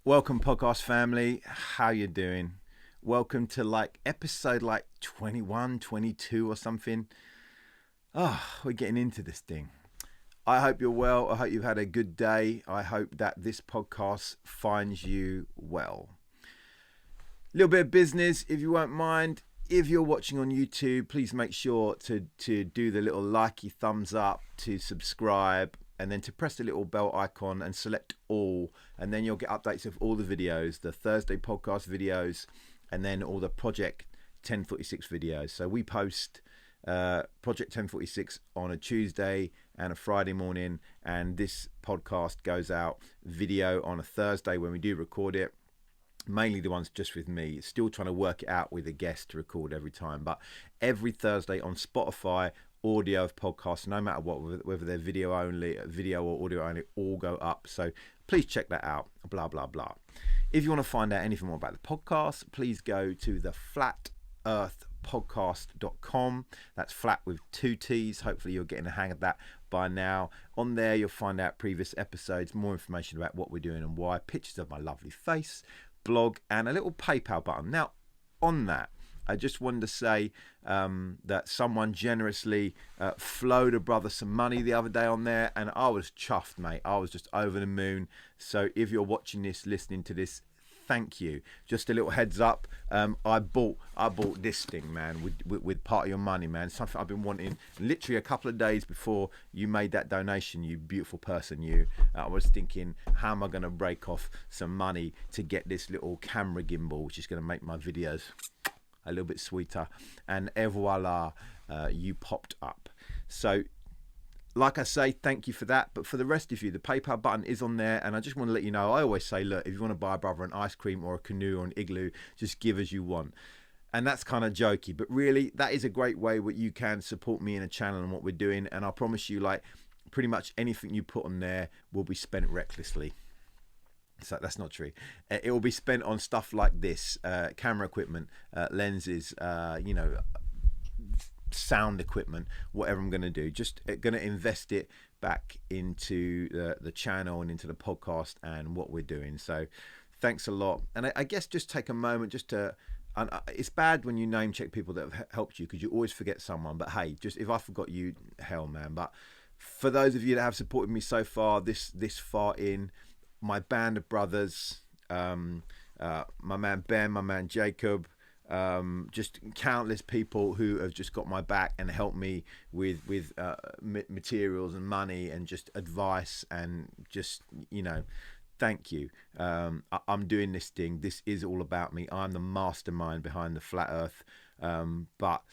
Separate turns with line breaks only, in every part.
Welcome, podcast family. How you doing? Welcome to episode 21, 22 or something. We're getting into this thing. I hope you're well. I hope you've had a good day. I hope that this podcast finds you well. A little bit of business, if you won't mind. If you're watching on YouTube, please make sure to do the little likey thumbs up, to subscribe, and then to press the little bell icon and select all, and then you'll get updates of all the videos, the Thursday podcast videos, and then all the Project 1046 videos. So we post Project 1046 on a Tuesday and a Friday morning, and this podcast goes out video on a Thursday when we do record it. Mainly the ones just with me. Still trying to work it out with a guest to record every time, but every Thursday on Spotify, audio of podcasts, no matter what, whether they're video or audio only, all go up. So please check that out. Blah blah blah. If you want to find out anything more about the podcast, please go to the flatearthpodcast.com. That's flat with two T's. Hopefully you're getting a hang of that by now. On there you'll find out previous episodes, more information about what we're doing and why, pictures of my lovely face, blog, and a little PayPal button. Now on that, I just wanted to say that someone generously flowed a brother some money the other day on there, and I was chuffed, mate. I was just over the moon. So if you're watching this, listening to this, thank you. Just a little heads up, I bought this thing, man, with part of your money, man. Something I've been wanting literally a couple of days before you made that donation, you beautiful person, you. I was thinking, how am I going to break off some money to get this little camera gimbal, which is going to make my videos a little bit sweeter, and voila, you popped up. So like I say, thank you for that. But for the rest of you, the PayPal button is on there, and I just want to let you know, I always say, look, if you want to buy a brother an ice cream or a canoe or an igloo, just give as you want. And that's kind of jokey, but really that is a great way where you can support me in a channel and what we're doing. And I promise you, pretty much anything you put on there will be spent recklessly. So that's not true. It will be spent on stuff like this, camera equipment, lenses, sound equipment, whatever I'm going to do. Just going to invest it back into the channel and into the podcast and what we're doing. So thanks a lot. And I guess just take a moment just to, it's bad when you name check people that have helped you, because you always forget someone. But hey, just if I forgot you, hell, man. But for those of you that have supported me so far, this far in, my band of brothers, my man Ben, my man Jacob, just countless people who have just got my back and helped me with materials and money and just advice, and just, thank you. I'm doing this thing. This is all about me. I'm the mastermind behind the Flat Earth. But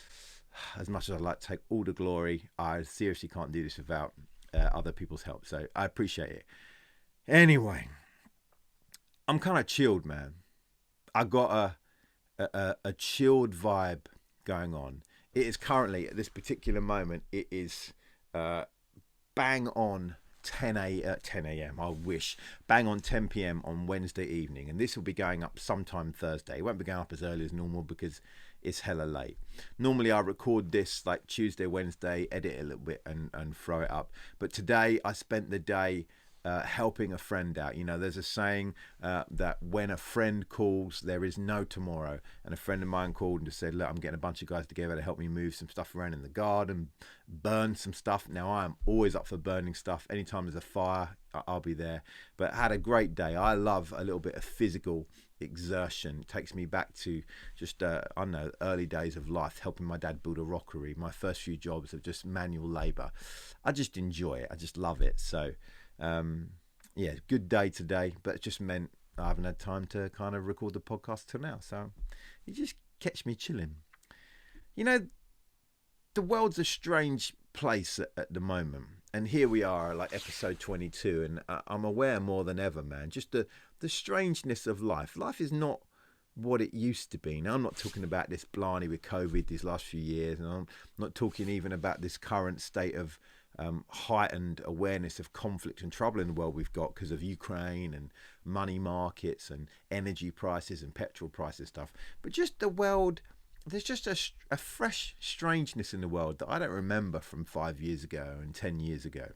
as much as I'd like to take all the glory, I seriously can't do this without other people's help. So I appreciate it. Anyway, I'm kind of chilled, man. I got a chilled vibe going on. It is currently, at this particular moment, it is bang on 10 a.m. I wish. Bang on 10 p.m. on Wednesday evening. And this will be going up sometime Thursday. It won't be going up as early as normal because it's hella late. Normally I record this like Tuesday, Wednesday, edit it a little bit and throw it up. But today I spent the day helping a friend out. There's a saying that when a friend calls, there is no tomorrow. And a friend of mine called and just said, look, I'm getting a bunch of guys together to help me move some stuff around in the garden, burn some stuff. Now, I am always up for burning stuff. Anytime there's a fire, I'll be there. But I had a great day. I love a little bit of physical exertion. It takes me back to just, early days of life, helping my dad build a rockery. My first few jobs of just manual labor. I just enjoy it. I just love it. So, good day today, but it just meant I haven't had time to kind of record the podcast till now. So you just catch me chilling. The world's a strange place at the moment. And here we are, like episode 22, and I'm aware more than ever, man, just the strangeness of life. Life is not what it used to be. Now, I'm not talking about this blarney with COVID these last few years, and I'm not talking even about this current state of heightened awareness of conflict and trouble in the world we've got because of Ukraine and money markets and energy prices and petrol prices stuff. But just the world, there's just a fresh strangeness in the world that I don't remember from 5 years ago and 10 years ago.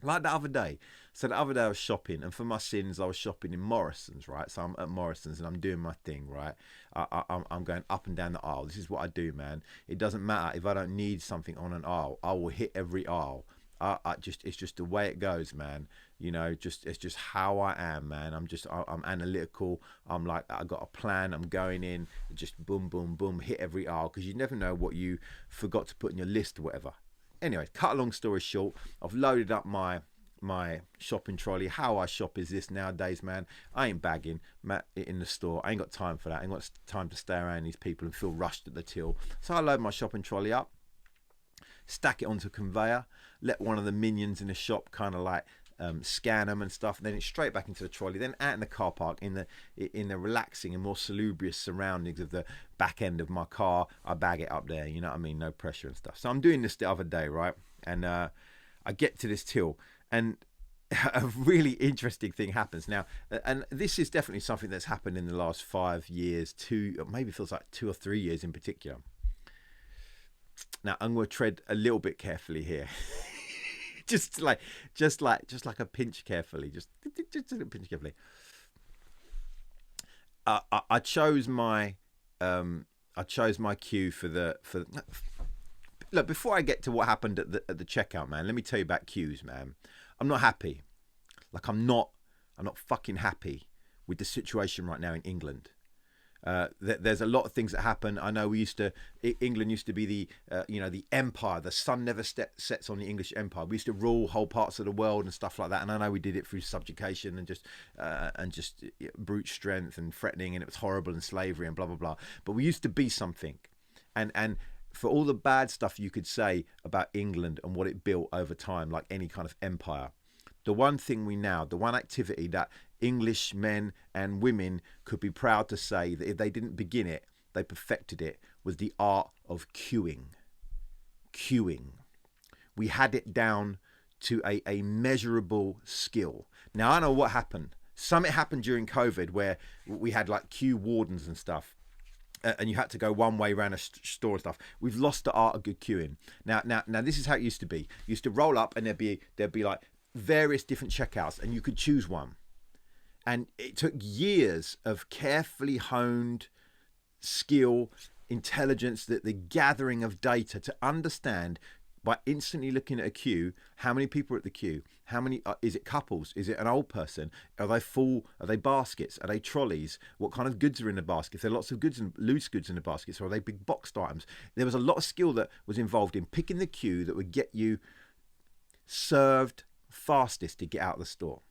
Like the other day. So the other day I was shopping, and for my sins, I was shopping in Morrison's, right? So I'm at Morrison's and I'm doing my thing, right? I'm going up and down the aisle. This is what I do, man. It doesn't matter if I don't need something on an aisle. I will hit every aisle. It's just the way it goes, man. You know, it's just how I am, man. I'm analytical. I'm like, I got a plan. I'm going in, just boom, boom, boom, hit every aisle, because you never know what you forgot to put in your list or whatever. Anyway, cut a long story short, I've loaded up my shopping trolley. How I shop is this nowadays, man. I ain't bagging in the store. I ain't got time for that. I ain't got time to stay around these people and feel rushed at the till. So I load my shopping trolley up, stack it onto a conveyor, let one of the minions in the shop kind of like scan them and stuff, and then it's straight back into the trolley, then out in the car park in the relaxing and more salubrious surroundings of the back end of my car. I bag it up there, you know what I mean, no pressure and stuff. So I'm doing this the other day, right, and I get to this till, and a really interesting thing happens now, and this is definitely something that's happened in the last 5 years, maybe feels like 2 or 3 years in particular. Now I'm going to tread a little bit carefully here. just like a pinch carefully, just a pinch carefully. I chose my queue for look, before I get to what happened at the checkout, man, let me tell you about queues, man. I'm not happy. Like I'm not fucking happy with the situation right now in England. There's a lot of things that happen. I know England used to be the empire. The sun never sets on the English empire. We used to rule whole parts of the world and stuff like that. And I know we did it through subjugation and just brute strength and threatening, and it was horrible, and slavery and blah blah blah. But we used to be something, and for all the bad stuff you could say about England and what it built over time, like any kind of empire, the one activity that English men and women could be proud to say that if they didn't begin it, they perfected it, was the art of queuing. We had it down to a measurable skill. Now, I know what happened. Something happened during COVID where we had like queue wardens and stuff. And you had to go one way around a store and stuff. We've lost the art of good queuing. Now, this is how it used to be. You used to roll up, and there'd be like various different checkouts, and you could choose one. And it took years of carefully honed skill, intelligence, the gathering of data to understand, by instantly looking at a queue, how many people are at the queue, how many, is it couples, is it an old person, are they full, are they baskets, are they trolleys, what kind of goods are in the baskets, there are lots of goods and loose goods in the baskets, or are they big boxed items. There was a lot of skill that was involved in picking the queue that would get you served fastest to get out of the store.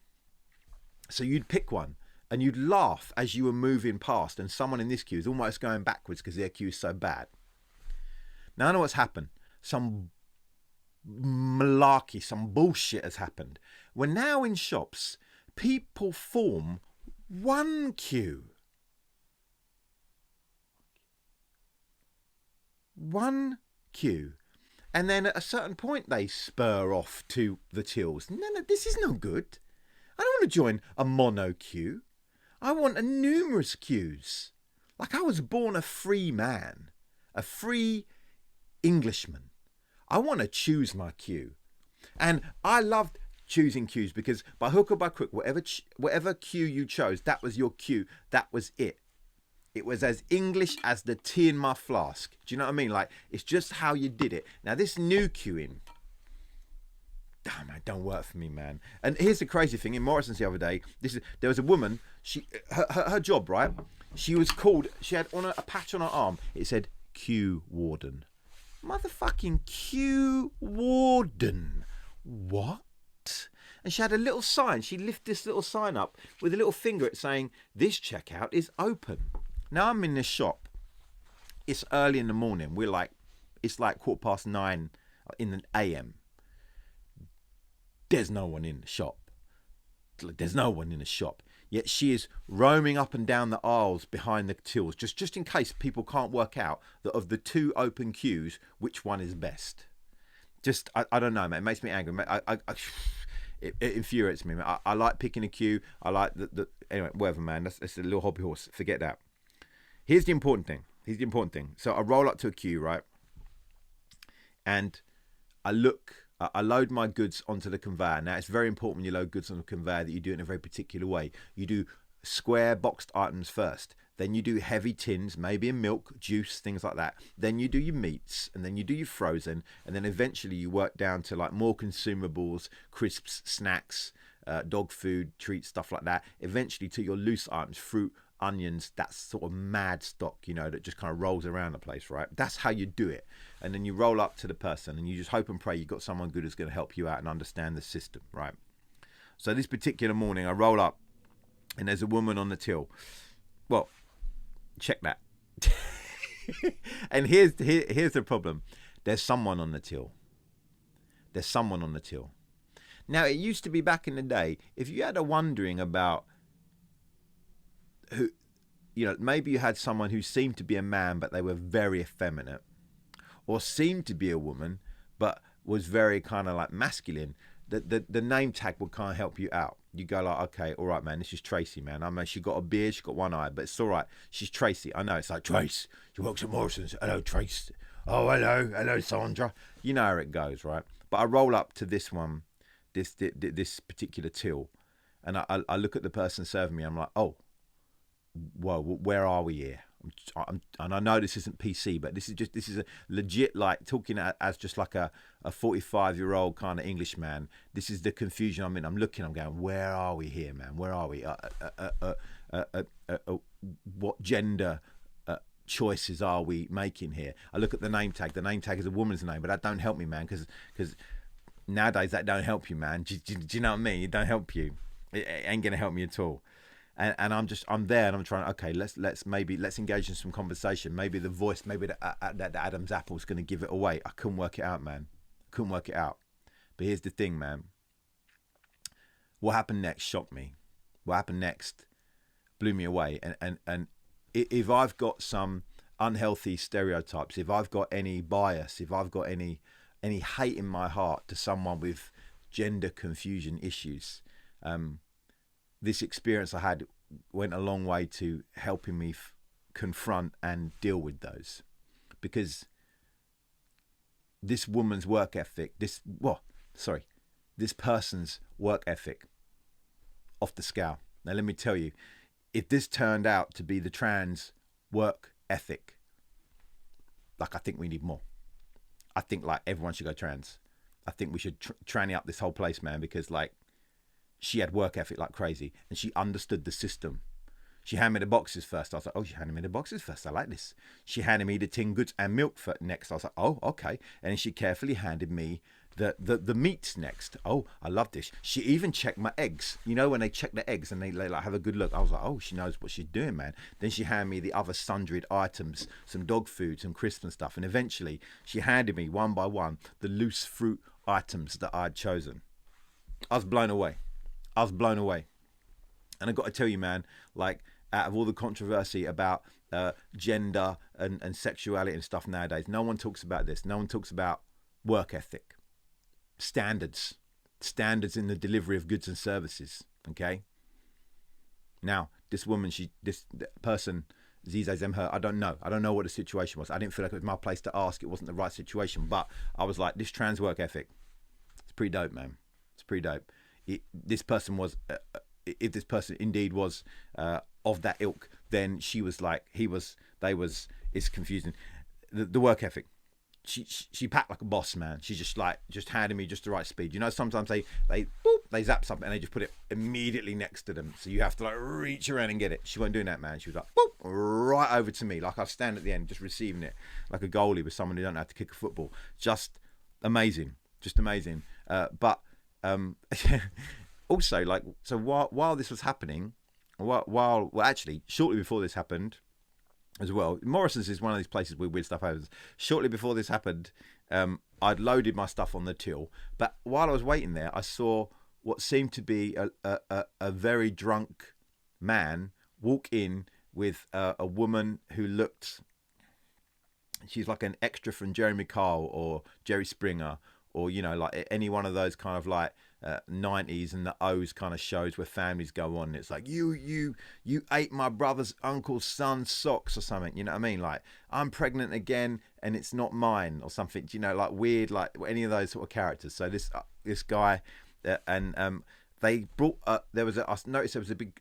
So you'd pick one, and you'd laugh as you were moving past, and someone in this queue is almost going backwards because their queue is so bad. Now I know what's happened. Some malarkey, some bullshit has happened. We're now in shops, people form one queue. One queue. And then at a certain point they spur off to the tills. No, this is no good. I don't want to join a mono queue. I want a numerous queues. Like I was born a free man, a free Englishman. I want to choose my queue. And I loved choosing queues because by hook or by crook, whatever queue you chose, that was your queue. That was it. It was as English as the tea in my flask. Do you know what I mean? Like, it's just how you did it. Now, this new queuing, damn, it don't work for me, man. And here's the crazy thing. In Morrison's the other day, there was a woman, her job, right? She had on a patch on her arm. It said, queue warden. Motherfucking queue warden. What? And she had a little sign. She lifted this little sign up with a little finger saying, this checkout is open. Now I'm in this shop. It's early in the morning. It's like 9:15 in the AM. There's no one in the shop. There's no one in the shop. Yet she is roaming up and down the aisles behind the tills, just in case people can't work out that of the two open queues, which one is best. I don't know, man. It makes me angry. It infuriates me, man. I like picking a queue. I like anyway, whatever, man. That's a little hobby horse. Forget that. Here's the important thing. So I roll up to a queue, right? And I look I load my goods onto the conveyor. Now, it's very important when you load goods on the conveyor that you do it in a very particular way. You do square boxed items first. Then you do heavy tins, maybe in milk, juice, things like that. Then you do your meats, and then you do your frozen, and then eventually you work down to like more consumables, crisps, snacks, dog food, treats, stuff like that. Eventually to your loose items, fruit, onions, that sort of mad stock, you know, that just kind of rolls around the place, right? That's how you do it. And then you roll up to the person and you just hope and pray you've got someone good who's going to help you out and understand the system, right? So this particular morning I roll up and there's a woman on the till. Well, check that. And here's the problem. There's someone on the till. There's someone on the till. Now, it used to be back in the day, if you had a wondering about who, you know, maybe you had someone who seemed to be a man, but they were very effeminate, or seemed to be a woman, but was very kind of like masculine, the name tag would kind of help you out. You go like, okay, all right, man, this is Tracy, man. I mean, she got a beard, she got one eye, but it's all right. She's Tracy. I know. It's like, Trace, she works at Morrison's. Hello, Trace. Oh, hello, Sandra. You know how it goes, right? But I roll up to this one, this particular till, and I look at the person serving me. I'm like, oh, whoa, where are we here? And I know this isn't PC, but this is a legit, like, talking as just like a 45-year-old kind of Englishman. This is the confusion I'm in. I'm going, where are we here, man? Where are we? What gender choices are we making here? I look at the name tag. The name tag is a woman's name, but that don't help me, man, because nowadays that don't help you, man. Do you know what I mean? It don't help you. It ain't gonna help me at all. And I'm there and I'm trying, okay, let's engage in some conversation. Maybe the voice, maybe that Adam's apple is going to give it away. I couldn't work it out, man. Couldn't work it out. But here's the thing, man. What happened next shocked me. What happened next blew me away. And if I've got some unhealthy stereotypes, if I've got any bias, if I've got any hate in my heart to someone with gender confusion issues, this experience I had went a long way to helping me confront and deal with those. Because this woman's work ethic, this person's work ethic, off the scale. Now let me tell you, if this turned out to be the trans work ethic, like, I think we need more. I think, like, everyone should go trans. I think we should tranny up this whole place, man, because, like, she had work ethic like crazy and she understood the system. She handed me the boxes first. I was like, oh, she handed me the boxes first. I like this. She handed me the tin goods and milk next. I was like, oh, okay. And then she carefully handed me the meats next. Oh, I love this. She even checked my eggs. You know, when they check the eggs and they like have a good look. I was like, oh, she knows what she's doing, man. Then she handed me the other sundry items, some dog food, some crisps and stuff. And eventually she handed me one by one the loose fruit items that I'd chosen. I was blown away. And I got to tell you, man, like, out of all the controversy about gender and sexuality and stuff nowadays, no one talks about this. No one talks about work ethic, standards in the delivery of goods and services. Okay. Now, this woman, this person, Zize Zemher, I don't know what the situation was. I didn't feel like it was my place to ask. It wasn't the right situation, but I was like, this trans work ethic, it's pretty dope, man. It's pretty dope. This person was, if this person indeed was of that ilk, then she was like, it's confusing. The work ethic. She packed like a boss, man. She just handed me just the right speed. You know, sometimes they zap something and they just put it immediately next to them. So you have to like reach around and get it. She wasn't doing that, man. She was like, boop, right over to me. Like I stand at the end, just receiving it like a goalie with someone who don't know how to kick a football. Just amazing. But also, like, so while this was happening, actually, shortly before this happened as well, Morrison's is one of these places where weird stuff happens. Shortly before this happened, I'd loaded my stuff on the till, but while I was waiting there, I saw what seemed to be a very drunk man walk in with a woman who looked, she's like an extra from Jeremy Kyle or Jerry Springer or like any one of those kind of like 90s and the O's kind of shows where families go on. And it's like you ate my brother's uncle's son's socks or something. You know what I mean? Like, I'm pregnant again and it's not mine or something. Like weird, like any of those sort of characters. So this guy and they brought I noticed there was a big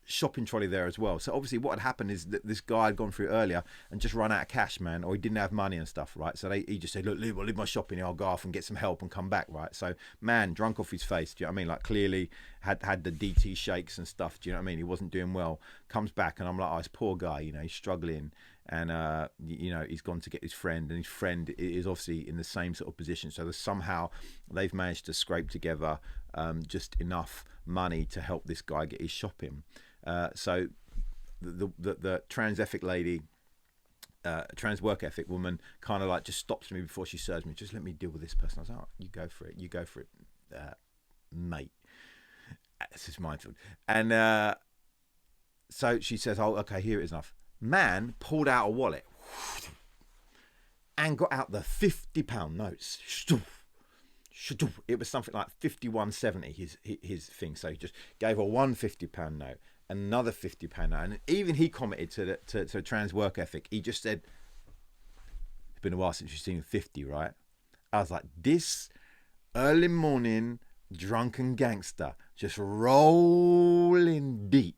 shopping trolley there as well. So obviously what had happened is that this guy had gone through earlier and just run out of cash, man, or he didn't have money and stuff, right? So he just said, look, leave my shopping here, I'll go off and get some help and come back, right? So man, drunk off his face, do you know what I mean? Like clearly had the DT shakes and stuff, do you know what I mean? He wasn't doing well, comes back and I'm like, oh, this poor guy, he's struggling. And he's gone to get his friend, and his friend is obviously in the same sort of position. So somehow they've managed to scrape together just enough money to help this guy get his shopping. So the trans ethic lady, trans work ethic woman, kind of like just stops me before she serves me. Just let me deal with this person. I was like, oh, you go for it, mate. This is Minefield. And so she says, oh, okay, here it is enough. Man pulled out a wallet and got out the £50 notes. It was something like 51.70 his thing. So he just gave her one £50 note, another £50 note, and even he commented to trans work ethic. He just said, "It's been a while since you've seen 50, right?" I was like, this early morning drunken gangster just rolling deep.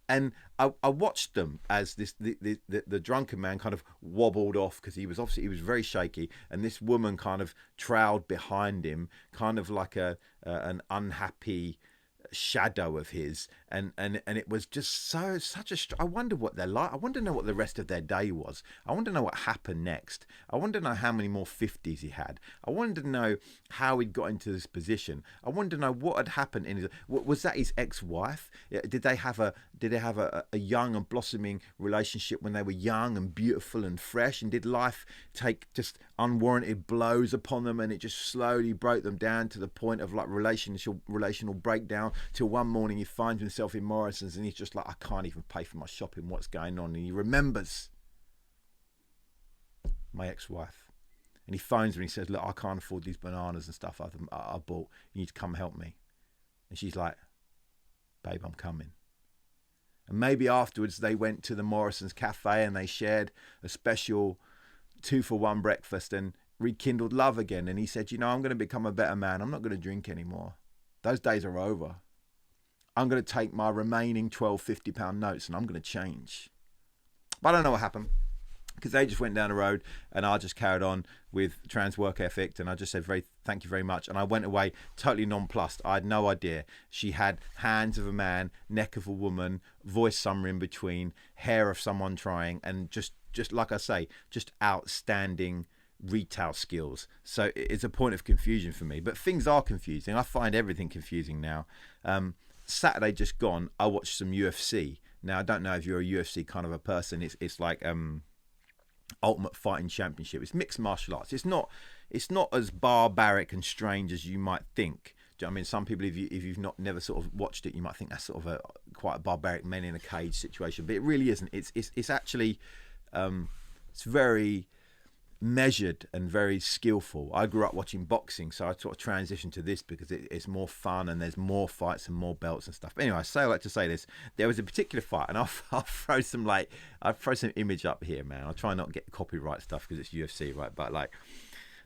And I watched them as the drunken man kind of wobbled off, because he was very shaky, and this woman kind of trowed behind him, kind of like an unhappy shadow of his, and it was just I wonder what they're like. I want to know what the rest of their day was. I want to know what happened next. I want to know how many more 50s he had. I wanted to know how he got into this position. I wanted to know what had happened in his, was that his ex-wife? Did they have a young and blossoming relationship when they were young and beautiful and fresh, and did life take just unwarranted blows upon them, and it just slowly broke them down to the point of like relational breakdown, till one morning he finds himself in Morrison's and he's just like, I can't even pay for my shopping, what's going on? And he remembers my ex-wife, and he phones me and he says, look, I can't afford these bananas and stuff I bought, you need to come help me. And she's like, babe, I'm coming. And maybe afterwards they went to the Morrison's cafe and they shared a special 2-for-1 breakfast and rekindled love again. And he said, I'm going to become a better man. I'm not going to drink anymore. Those days are over. I'm going to take my remaining 12 £50 notes and I'm going to change. But I don't know what happened, because they just went down the road and I just carried on with trans work ethic, and I just said thank you very much, and I went away totally nonplussed. I had no idea. She had hands of a man, neck of a woman, voice somewhere in between, hair of someone trying, and just like I say, just outstanding retail skills. So it's a point of confusion for me, but things are confusing. I find everything confusing now. Saturday just gone, I watched some UFC. Now I don't know if you're a UFC kind of a person. It's like Ultimate Fighting Championship. It's mixed martial arts. It's not as barbaric and strange as you might think. Do you know what I mean? Some people, if you've never sort of watched it, you might think that's sort of quite a barbaric men in a cage situation, but it really isn't. It's actually it's very measured and very skillful. I grew up watching boxing, so I sort of transitioned to this because it's more fun and there's more fights and more belts and stuff. But anyway, I like to say this. There was a particular fight, and I'll throw some image up here, man. I'll try not to get copyright stuff because it's UFC, right? But like,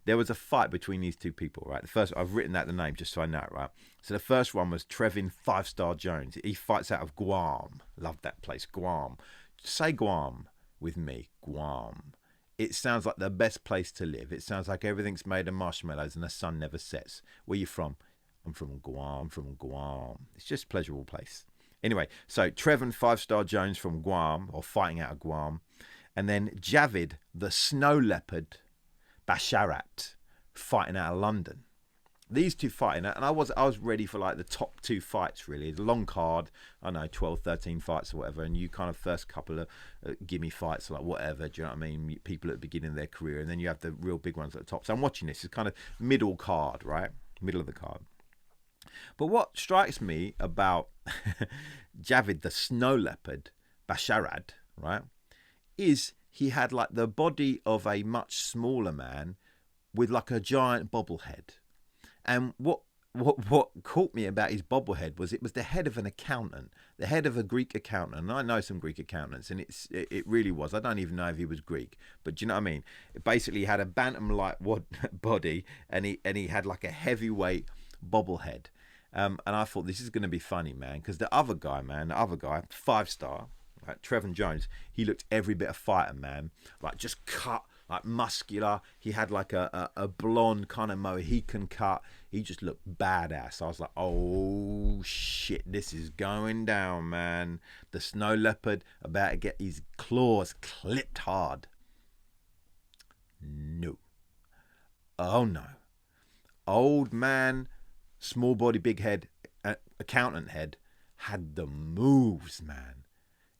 there was a fight between these two people, right? The first, I've written out the name just so I know it, right? So the first one was Trevin 5-Star Jones. He fights out of Guam. Love that place, Guam. Say Guam with me, Guam. It sounds like the best place to live. It sounds like everything's made of marshmallows and the sun never sets. Where you from? I'm from Guam. It's just a pleasurable place. Anyway, so Trevin 5-Star Jones from Guam, or fighting out of Guam. And then Javid, the snow leopard, Basharat, fighting out of London. These two fighting, and I was ready for like the top two fights, really. It's a long card, I know, 12, 13 fights or whatever, and you kind of first couple of gimme fights, like whatever, do you know what I mean? People at the beginning of their career, and then you have the real big ones at the top. So I'm watching this, it's kind of middle card, right? Middle of the card. But what strikes me about Javid, the snow leopard, Basharad, right, is he had like the body of a much smaller man with like a giant bobblehead. And what caught me about his bobblehead was it was the head of an accountant, the head of a Greek accountant. And I know some Greek accountants, and it really was. I don't even know if he was Greek, but do you know what I mean? It basically had a bantam-like body, and he had like a heavyweight bobblehead. And I thought, this is going to be funny, man, because the other guy, 5-star, like Trevor Jones, he looked every bit a fighter, man, like just cut, like muscular. He had like a blonde kind of Mohican cut. He just looked badass. I was like, oh shit, this is going down, man. The snow leopard about to get his claws clipped hard. No. Oh no. Old man, small body, big head, accountant head, had the moves, man.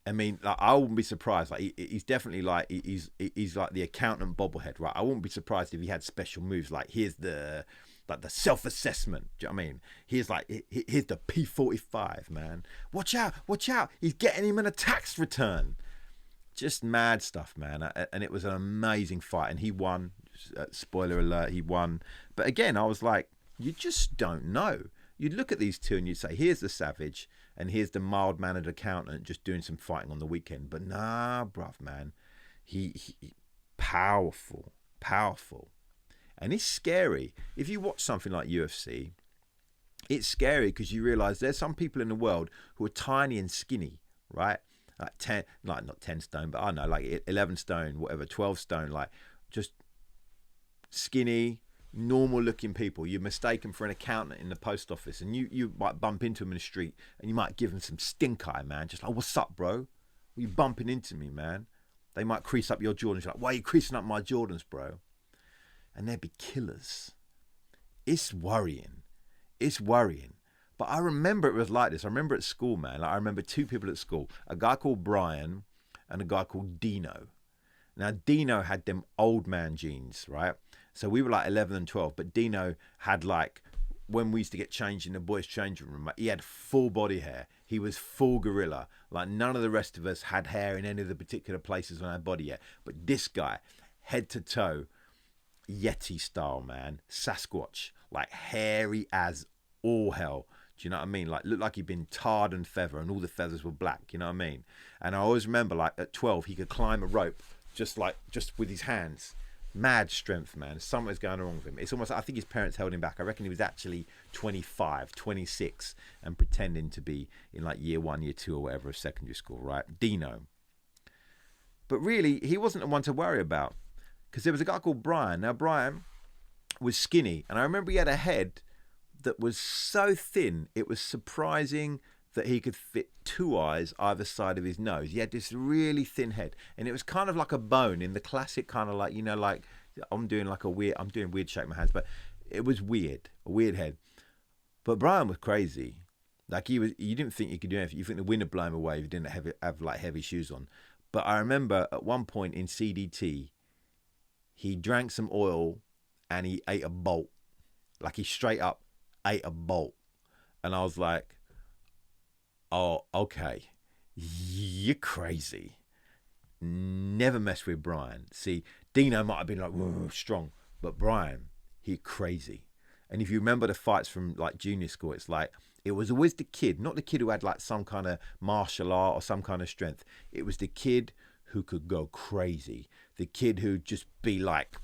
I mean, like, I wouldn't be surprised. Like, he's definitely like he's like the accountant bobblehead, right? I wouldn't be surprised if he had special moves. Like, here's the self-assessment. Do you know what I mean? Here's the P45, man. Watch out! He's getting him in a tax return. Just mad stuff, man. And it was an amazing fight, and he won. Spoiler alert, he won. But again, I was like, you just don't know. You'd look at these two and you'd say, here's the savage and here's the mild-mannered accountant just doing some fighting on the weekend. But nah, bruv, man. He powerful. And it's scary. If you watch something like UFC, it's scary because you realise there's some people in the world who are tiny and skinny, right? Like not 10 stone, but I don't know, like 11 stone, whatever, 12 stone, like just skinny, normal looking people. You mistake them for an accountant in the post office, and you might bump into them in the street and you might give them some stink eye, man. Just like, what's up, bro? Are you bumping into me, man? They might crease up your Jordans. You're like, why are you creasing up my Jordans, bro? And they'd be killers. It's worrying. But I remember it was like this. I remember at school, man. Like, I remember two people at school, a guy called Brian and a guy called Dino. Now, Dino had them old man jeans, right? So we were like 11 and 12, but Dino had, like, when we used to get changed in the boys' changing room, like, he had full body hair. He was full gorilla. Like, none of the rest of us had hair in any of the particular places on our body yet. But this guy, head to toe, Yeti style, man. Sasquatch. Like, hairy as all hell. Do you know what I mean? Like, looked like he'd been tarred and feather, and all the feathers were black. You know what I mean? And I always remember, like, at 12, he could climb a rope just with his hands. Mad strength, man. Something's going wrong with him. It's almost, I think his parents held him back. I reckon he was actually 25, 26 and pretending to be in like year 1, year 2 or whatever of secondary school, right? Dino. But really, he wasn't the one to worry about, because there was a guy called Brian. Now, Brian was skinny, and I remember he had a head that was so thin, it was surprising that he could fit 2 eyes either side of his nose. He had this really thin head, and it was kind of like a bone in the classic kind of, like, you know, like, I'm doing weird shape with my hands, but it was weird, a weird head. But Brian was crazy. Like, you didn't think he could do anything. You think the wind would blow him away if he didn't have like heavy shoes on. But I remember at one point in CDT, he drank some oil and he ate a bolt. Like, he straight up ate a bolt. And I was like, oh, okay, you're crazy. Never mess with Brian. See, Dino might have been like, whoa, strong, but Brian, he crazy. And if you remember the fights from like junior school, it's like, it was always the kid, not the kid who had like some kind of martial art or some kind of strength. It was the kid who could go crazy. The kid who'd just be like,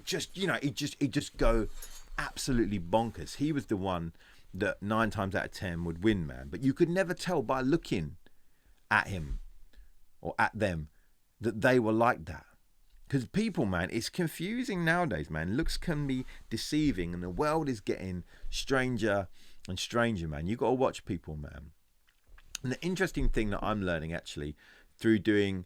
just, you know, he'd just go absolutely bonkers. He was the one that 9 times out of 10 would win, man. But you could never tell by looking at him or at them that they were like that. Because people, man, it's confusing nowadays, man. Looks can be deceiving, and the world is getting stranger and stranger, man. You got to watch people, man. And the interesting thing that I'm learning, actually, through doing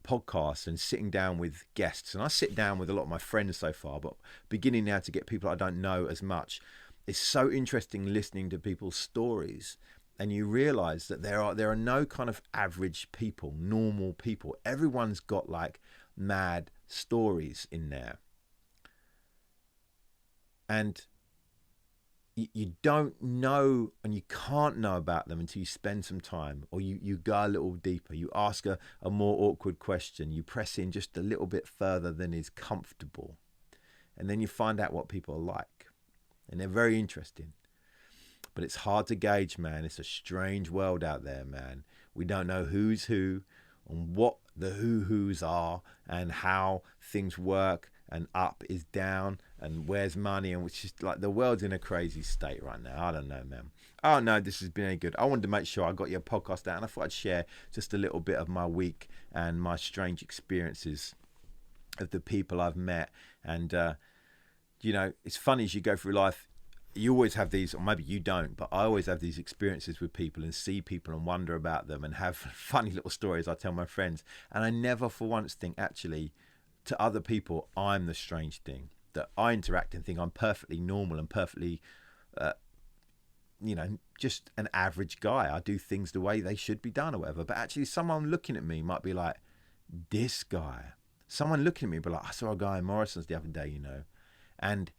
podcasts and sitting down with guests, and I sit down with a lot of my friends so far, but beginning now to get people I don't know as much. It's so interesting listening to people's stories, and you realize that there are no kind of average people, normal people. Everyone's got like mad stories in there. And you don't know and you can't know about them until you spend some time, or you go a little deeper. You ask a more awkward question. You press in just a little bit further than is comfortable. And then you find out what people are like. And they're very interesting. But it's hard to gauge, man. It's a strange world out there, man. We don't know who's who and what the who's are and how things work, and up is down and where's money, and which is like the world's in a crazy state right now. I don't know, man. Oh no, this has been any good. I wanted to make sure I got your podcast out, and I thought I'd share just a little bit of my week and my strange experiences of the people I've met. And you know, it's funny as you go through life, you always have these, or maybe you don't, but I always have these experiences with people and see people and wonder about them and have funny little stories I tell my friends. And I never for once think, actually, to other people, I'm the strange thing. That I interact and think I'm perfectly normal and perfectly, you know, just an average guy. I do things the way they should be done or whatever. But actually, someone looking at me might be like, this guy. Someone looking at me be like, I saw a guy in Morrison's the other day, you know, and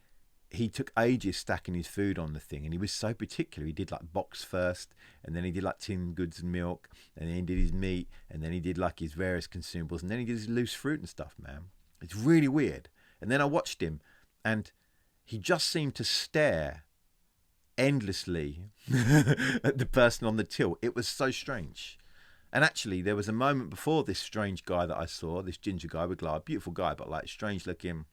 he took ages stacking his food on the thing, and he was so particular. He did like box first, and then he did like tinned goods and milk, and then he did his meat, and then he did like his various consumables, and then he did his loose fruit and stuff, man. It's really weird. And then I watched him, and he just seemed to stare endlessly at the person on the till. It was so strange. And actually, there was a moment before this strange guy that I saw, this ginger guy with glide, beautiful guy, but like strange looking,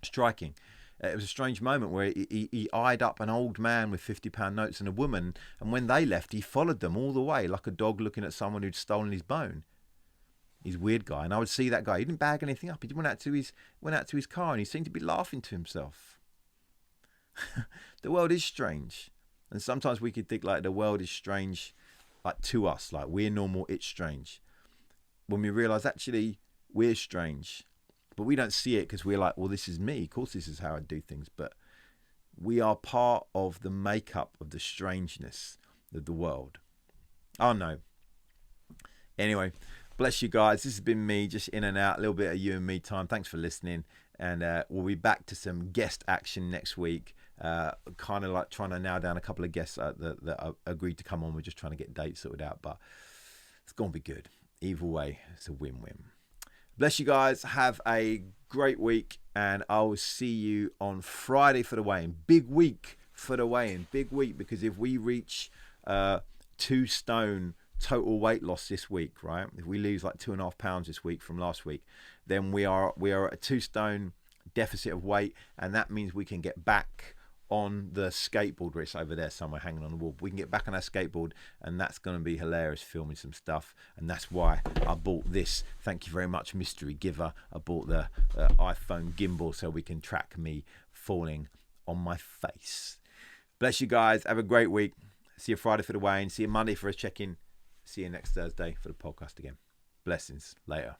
striking. It was a strange moment where he eyed up an old man with £50 notes and a woman, and when they left, he followed them all the way like a dog looking at someone who'd stolen his bone. He's a weird guy, and I would see that guy. He didn't bag anything up. He went out to his car, and he seemed to be laughing to himself. The world is strange, and sometimes we could think like the world is strange, like to us, like we're normal, it's strange. When we realise actually we're strange. But we don't see it because we're like, well, this is me. Of course, this is how I do things. But we are part of the makeup of the strangeness of the world. Oh, no. Anyway, bless you guys. This has been me, just in and out, a little bit of you and me time. Thanks for listening. And we'll be back to some guest action next week. Kind of like trying to nail down a couple of guests that agreed to come on. We're just trying to get dates sorted out. But it's going to be good. Either way, it's a win-win. Bless you guys. Have a great week, and I'll see you on Friday for the weigh-in. Big week for the weigh-in. Big week, because if we reach 2 stone total weight loss this week, right? If we lose like 2.5 pounds this week from last week, then we are at a 2 stone deficit of weight, and that means we can get back on the skateboard, where it's over there somewhere hanging on the wall. We can get back on our skateboard, and that's going to be hilarious, filming some stuff. And that's why I bought this. Thank you very much, Mystery Giver. I bought the iPhone gimbal so we can track me falling on my face. Bless you guys. Have a great week. See you Friday for the weigh-in. See you Monday for a check-in. See you next Thursday for the podcast again. Blessings. Later.